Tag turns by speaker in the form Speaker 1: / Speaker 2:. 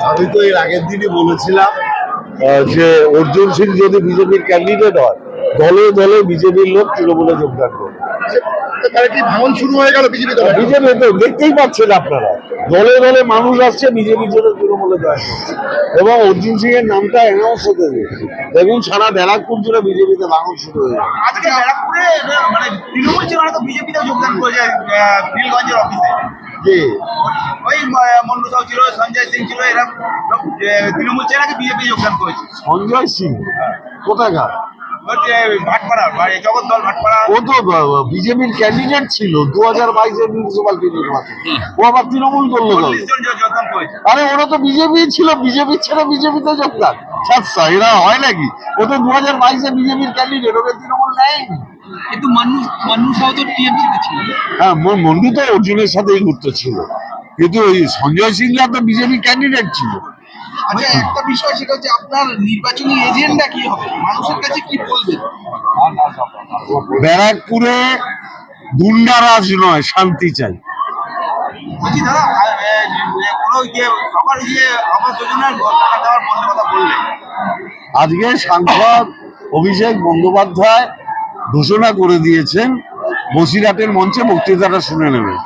Speaker 1: আমি তো এর আগের দিনই বলেছিলাম যে অর্জুন সিং যদি বিজেপির ক্যান্ডিডেট হয়, দলে দলে বিজেপির লোক তৃণমূলে যোগদান করবে।
Speaker 2: তাহলে কি ভাঙন শুরু হয়ে গেল বিজেপি দলে?
Speaker 1: বিজেপি তো দেখতেই পাচ্ছেন আপনারা, দলে দলে মানুষ আসছে বিজেপির জন্য তৃণমূলে জয়েন করছে, এবং অর্জুন সিং এর নামটা অ্যানাউন্স হতে দেখুন সারা ব্যারাকপুর জুড়ে বিজেপিতে ভাঙন শুরু হয়ে যাবে।
Speaker 3: আজকে ব্যারাকপুরে মানে তৃণমূল ছিল না তো বিজেপিতে যোগদান করেছে নীলগঞ্জের অফিসে।
Speaker 1: কে?
Speaker 3: ওই মন্ডু সাউ ছিল, সঞ্জয় সিং ছিল, এরা তৃণমূল ছিল নাকি বিজেপি যোগদান করেছে।
Speaker 1: সঞ্জয় সিং কোথাকার?
Speaker 3: ভাটপাড়ার জগদ্দল ভাটপাড়া।
Speaker 1: ও তো বিজেপির ক্যান্ডিডেট ছিল 2022-এর মিউনিসিপালিটি নির্বাচন, ও আবার তৃণমূল করলো।
Speaker 3: 40 জন যোগদান করেছে।
Speaker 1: আরে ওরা তো বিজেপি ছিল, বিজেপি ছেড়ে বিজেপিতে যোগদান। আচ্ছা এরা হয় নাকি? ও তো 2022-এ বিজেপির ক্যান্ডিডেট, ওকে তৃণমূল নেয়নি।
Speaker 3: কিন্তু মন্ডু সাউ তো টিএমসিতে ছিল।
Speaker 1: হ্যাঁ, মন্ডু তো অর্জুনের সাথেই ঘুরতে ছিল, কিন্তু ওই সঞ্জয় সিংরা তো বিজেপি ক্যান্ডিডেট ছিল।
Speaker 3: আচ্ছা, একটা বিষয় সেটা হচ্ছে আপনার নির্বাচনী এজেন্ডা কি হবে, মানুষের কাছে কি বলবেন?
Speaker 1: ব্যারাকপুরে গুন্ডারাজ নয়, শান্তি চাই।
Speaker 3: বলছি দাদা, কোনো সবার আবাস যোজনার টাকা দেওয়ার বন্ধ কথা বললেন,
Speaker 1: আজকে সাংসদ অভিষেক বন্দ্যোপাধ্যায় ঘোষণা করে দিয়েছেন, বসিরহাটের মঞ্চে বক্তৃতাটা শুনে নেবেন।